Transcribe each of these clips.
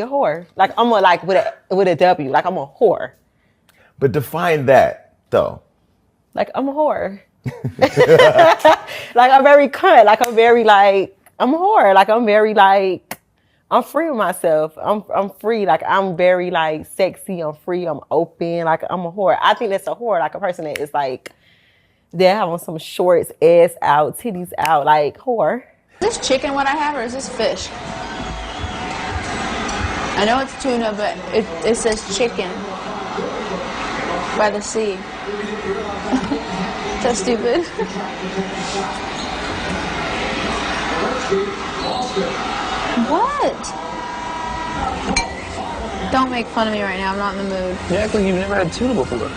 a whore. Like I'm a with a W. Like I'm a whore. But define that though. Like I'm a whore. Like I'm very cunt. Like I'm very like I'm a whore. Like I'm very like I'm free with myself. I'm free. Like I'm very like sexy. I'm free. I'm open. Like I'm a whore. I think that's a whore. Like a person that is like they have on some shorts, ass out, titties out. Like whore. Is this chicken what I have, or is this fish? I know it's tuna, but it says chicken by the sea. That's stupid. What? Don't make fun of me right now. I'm not in the mood. You act like you've never had tuna before.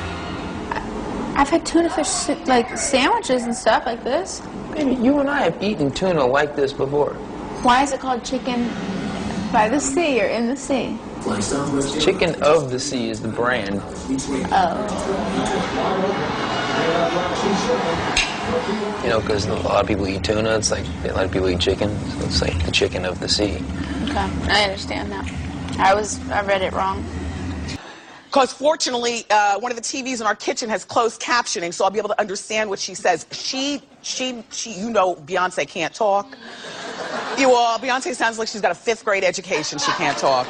I've had tuna fish like sandwiches and stuff like this. Maybe you and I have eaten tuna like this before. Why is it called chicken by the sea or in the sea? Chicken of the Sea is the brand. Oh. You know, because a lot of people eat tuna, it's like a lot of people eat chicken, so it's like the chicken of the sea. Okay, I understand now. I read it wrong. Because fortunately, one of the TVs in our kitchen has closed captioning, so I'll be able to understand what she says. She, you know, Beyonce can't talk. You all, Beyonce sounds like she's got a 5th grade education. She can't talk.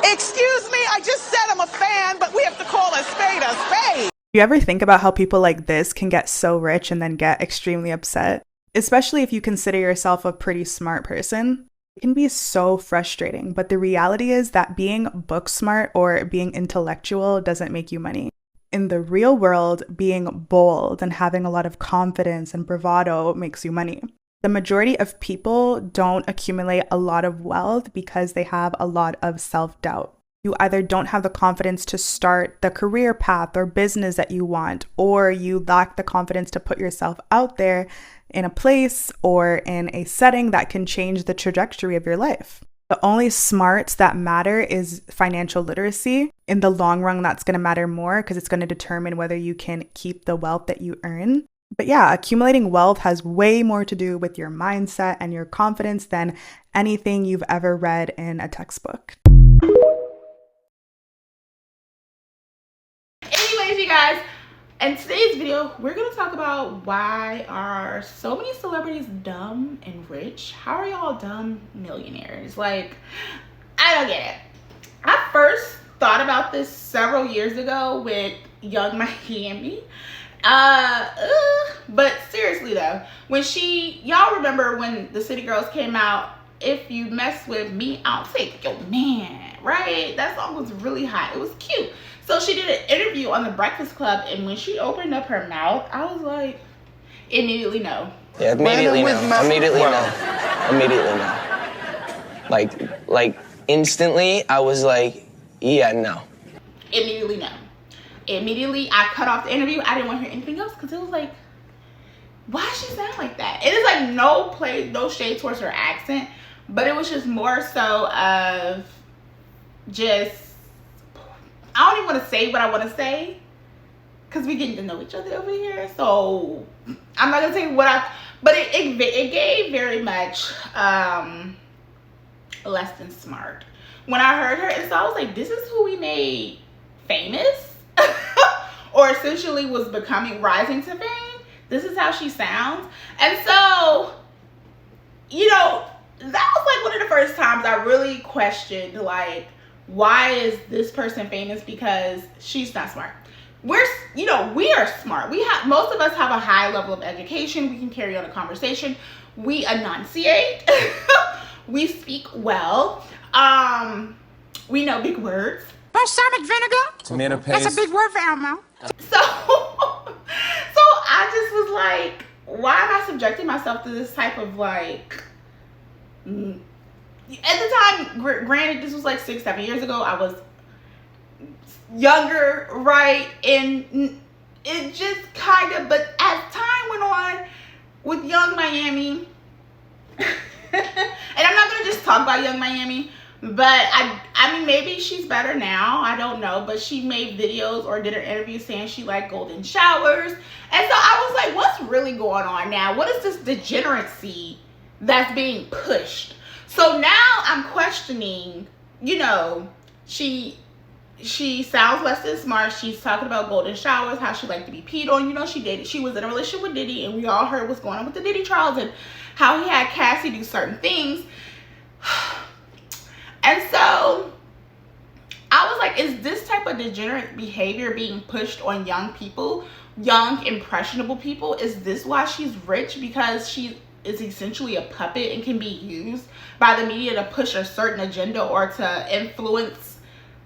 Excuse me, I just said I'm a fan, but we have to call a spade a spade. You ever think about how people like this can get so rich and then get extremely upset? Especially if you consider yourself a pretty smart person. It can be so frustrating, but the reality is that being book smart or being intellectual doesn't make you money. In the real world, being bold and having a lot of confidence and bravado makes you money. The majority of people don't accumulate a lot of wealth because they have a lot of self-doubt. You either don't have the confidence to start the career path or business that you want, or you lack the confidence to put yourself out there in a place or in a setting that can change the trajectory of your life. The only smarts that matter is financial literacy. In the long run, that's going to matter more because it's going to determine whether you can keep the wealth that you earn. But yeah, accumulating wealth has way more to do with your mindset and your confidence than anything you've ever read in a textbook. Anyways, you guys, in today's video, we're going to talk about why are so many celebrities dumb and rich? How are y'all dumb millionaires? Like, I don't get it. I first thought about this several years ago with Young Miami. But seriously though, when y'all remember when the City Girls came out, if you mess with me, I'll take your man, right? That song was really hot. It was cute. So she did an interview on The Breakfast Club, and when she opened up her mouth, I was like, immediately no. Yeah, immediately no. Immediately no. Immediately no. Like instantly, I was like, yeah, no. Immediately no. Immediately, I cut off the interview. I didn't want to hear anything else because it was like, why does she sound like that? It is like no shade towards her accent, but it was just more so of just, I don't even want to say what I want to say because we getting to know each other over here. So I'm not gonna say but it gave very much less than smart when I heard her, and so I was like, this is who we made famous. Or essentially was rising to fame. This is how she sounds. And so, you know, that was like one of the first times I really questioned, like, why is this person famous? Because she's not smart. We are smart. Most of us have a high level of education. We can carry on a conversation. We enunciate. We speak well. We know big words. Balsamic vinegar? Tomato paste. That's a big word for Elmo. So I just was like, why am I subjecting myself to this type of like, at the time, granted, this was like 6-7 years ago. I was younger, right? And it just kind of, but as time went on with Young Miami, and I'm not going to just talk about Young Miami, but I mean, maybe she's better now. I don't know. But she made videos or did an interview saying she liked golden showers. And so I was like, what's really going on now? What is this degeneracy that's being pushed? So now I'm questioning you know, she sounds less than smart. She's talking about golden showers, how she liked to be peed on. You know, she was in a relationship with Diddy, and we all heard what's going on with the Diddy trials and how he had Cassie do certain things. And so I was like, is this type of degenerate behavior being pushed on young people, young, impressionable people? Is this why she's rich? Because she is essentially a puppet and can be used by the media to push a certain agenda or to influence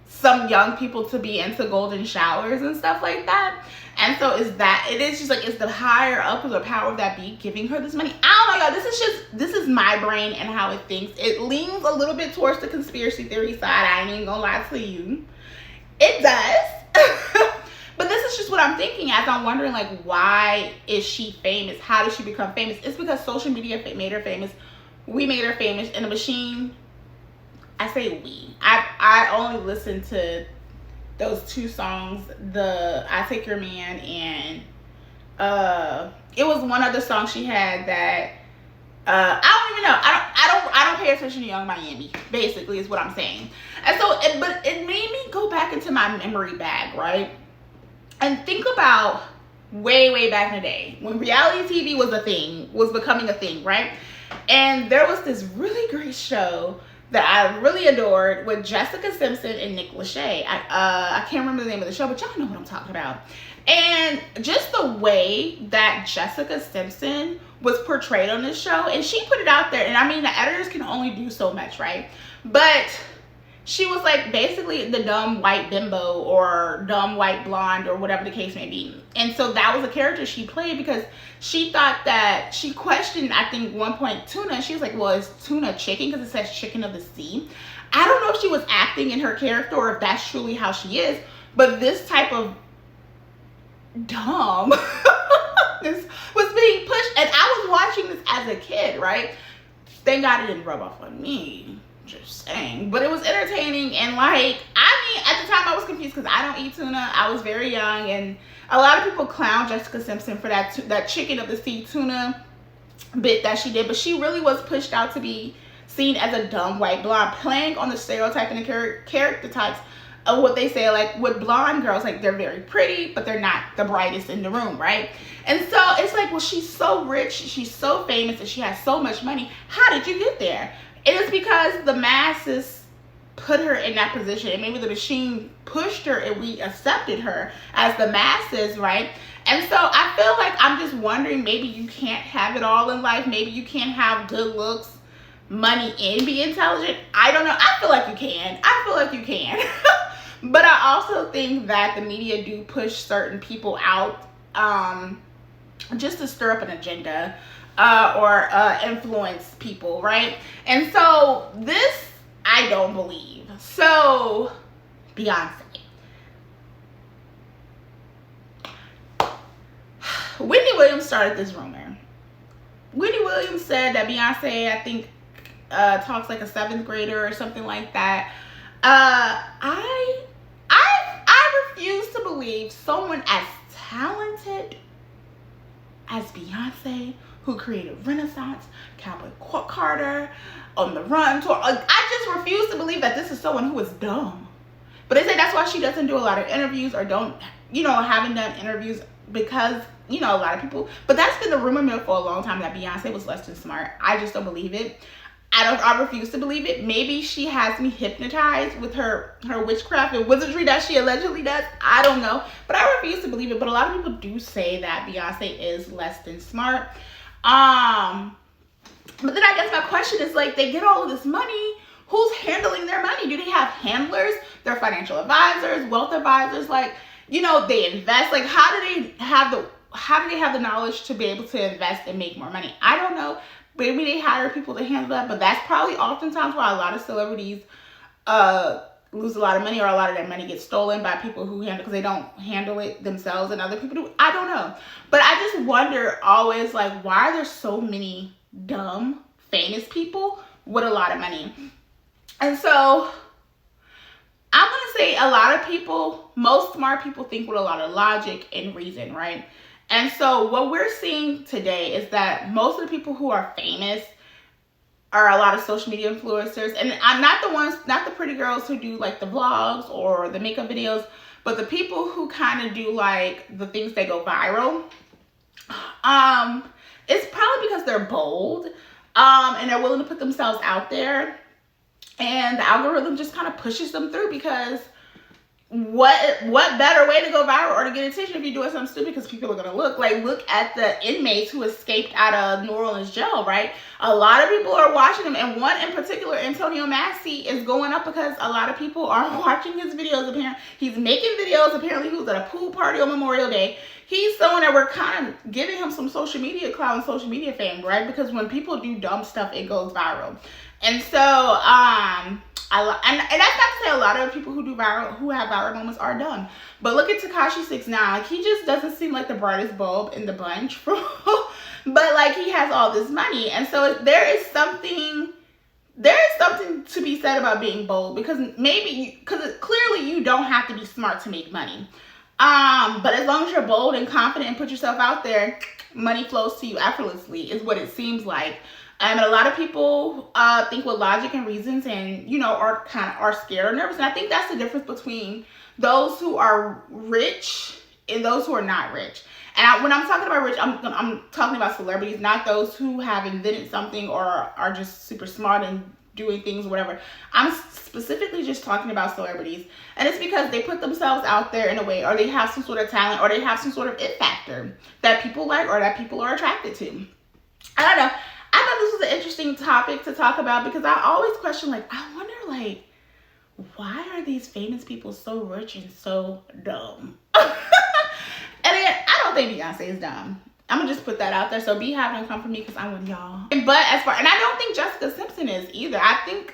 some young people to be into golden showers and stuff like that. And so is the higher up of the power that be giving her this money? I don't know, y'all. This is my brain and how it thinks. It leans a little bit towards the conspiracy theory side. I ain't even gonna lie to you. It does. But this is just what I'm thinking as I'm wondering, like, why is she famous? How did she become famous? It's because social media made her famous. We made her famous, and the machine, I say we. I only listened to those two songs, the I Take Your Man, and it was one other song she had that I don't even know. I don't pay attention to Young Miami, basically, is what I'm saying. And so but it made me go back into my memory bag, right? And think about way back in the day when reality TV was becoming a thing, right? And there was this really great show that I really adored with Jessica Simpson and Nick Lachey. I can't remember the name of the show, but y'all know what I'm talking about. And just the way that Jessica Simpson was portrayed on this show, and she put it out there, and I mean, the editors can only do so much, right? But she was like basically the dumb white bimbo or dumb white blonde or whatever the case may be. And so that was a character she played because she thought that, she questioned, I think, one point tuna. She was like, well, is tuna chicken? Because it says chicken of the sea. I don't know if she was acting in her character or if that's truly how she is. But this type of dumb this was being pushed. And I was watching this as a kid, right? Thank God it didn't rub off on me. Just saying. But it was entertaining, and like, I mean, at the time I was confused because I don't eat tuna. I was very young, and a lot of people clown Jessica Simpson for that chicken of the sea tuna bit that she did, but she really was pushed out to be seen as a dumb white blonde, playing on the stereotype and the character types of what they say, like with blonde girls, like they're very pretty, but they're not the brightest in the room, right? And so it's like, well, she's so rich, she's so famous, and she has so much money. How did you get there? It is because the masses put her in that position, and maybe the machine pushed her and we accepted her as the masses, right? And so I feel like I'm just wondering, maybe you can't have it all in life. Maybe you can't have good looks, money, and be intelligent. I don't know. I feel like you can. But I also think that the media do push certain people out just to stir up an agenda. Or influence people, right? And so this, I don't believe. So, Beyonce. Whitney Williams started this rumor. Whitney Williams said that Beyonce, I think, talks like a 7th grader or something like that. I refuse to believe someone as talented as Beyonce, who created Renaissance, Cowboy Carter, On the Run tour. I just refuse to believe that this is someone who is dumb. But they say that's why she doesn't do a lot of interviews, or don't, haven't done interviews, because, a lot of people. But that's been the rumor mill for a long time, that Beyonce was less than smart. I just don't believe it. I refuse to believe it. Maybe she has me hypnotized with her witchcraft and wizardry that she allegedly does. I don't know. But I refuse to believe it. But a lot of people do say that Beyonce is less than smart. But then I guess my question is, like, they get all of this money. Who's handling their money? Do they have handlers, their financial advisors, wealth advisors? Like, they invest. Like, how do they have the knowledge to be able to invest and make more money? I don't know. Maybe they hire people to handle that, but that's probably oftentimes why a lot of celebrities lose a lot of money, or a lot of their money gets stolen by people who handle, because they don't handle it themselves and other people do. I don't know. But I just wonder always, like, why are there so many dumb, famous people with a lot of money? And so I'm going to say a lot of people, most smart people, think with a lot of logic and reason, right? And so what we're seeing today is that most of the people who are famous are a lot of social media influencers, and I'm not the pretty girls who do like the vlogs or the makeup videos, but the people who kind of do like the things that go viral. It's probably because they're bold, and they're willing to put themselves out there, and the algorithm just kind of pushes them through, because what better way to go viral or to get attention if you're doing something stupid, because people are going to look at the inmates who escaped out of New Orleans jail, right? A lot of people are watching them, and one in particular, Antonio Massey, is going up because a lot of people are watching his videos. Apparently he's making videos. Apparently he was at a pool party on Memorial Day. He's someone that we're kind of giving him some social media clout and social media fame, right? Because when people do dumb stuff, it goes viral. And so and that's not to say a lot of people who have viral moments are dumb. But look at Tekashi 6ix9ine. Like, he just doesn't seem like the brightest bulb in the bunch. But like, he has all this money. And so there is something to be said about being bold, because clearly you don't have to be smart to make money. But as long as you're bold and confident and put yourself out there, money flows to you effortlessly, is what it seems like. And a lot of people think with logic and reasons, and are scared or nervous. And I think that's the difference between those who are rich and those who are not rich. And when I'm talking about rich, I'm talking about celebrities, not those who have invented something or are just super smart and doing things or whatever. I'm specifically just talking about celebrities. And it's because they put themselves out there in a way, or they have some sort of talent, or they have some sort of it factor that people like or that people are attracted to. I don't know. I thought this was an interesting topic to talk about, because I always question, like, I wonder, like, why are these famous people so rich and so dumb? And then, I don't think Beyonce is dumb. I'm gonna just put that out there. So Beehive, don't come for me, because I want y'all. And I don't think Jessica Simpson is either. I mean,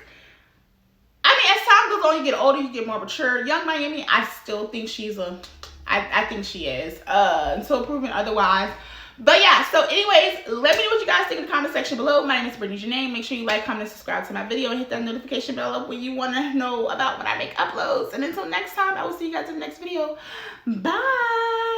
as time goes on, you get older, you get more mature. Young Miami, I still think I think she is, until proven otherwise. But yeah, so anyways, let me know what you guys think in the comment section below. My name is Brittany Janae. Make sure you like, comment, and subscribe to my video, and hit that notification bell up when you want to know about when I make uploads. And until next time, I will see you guys in the next video. Bye.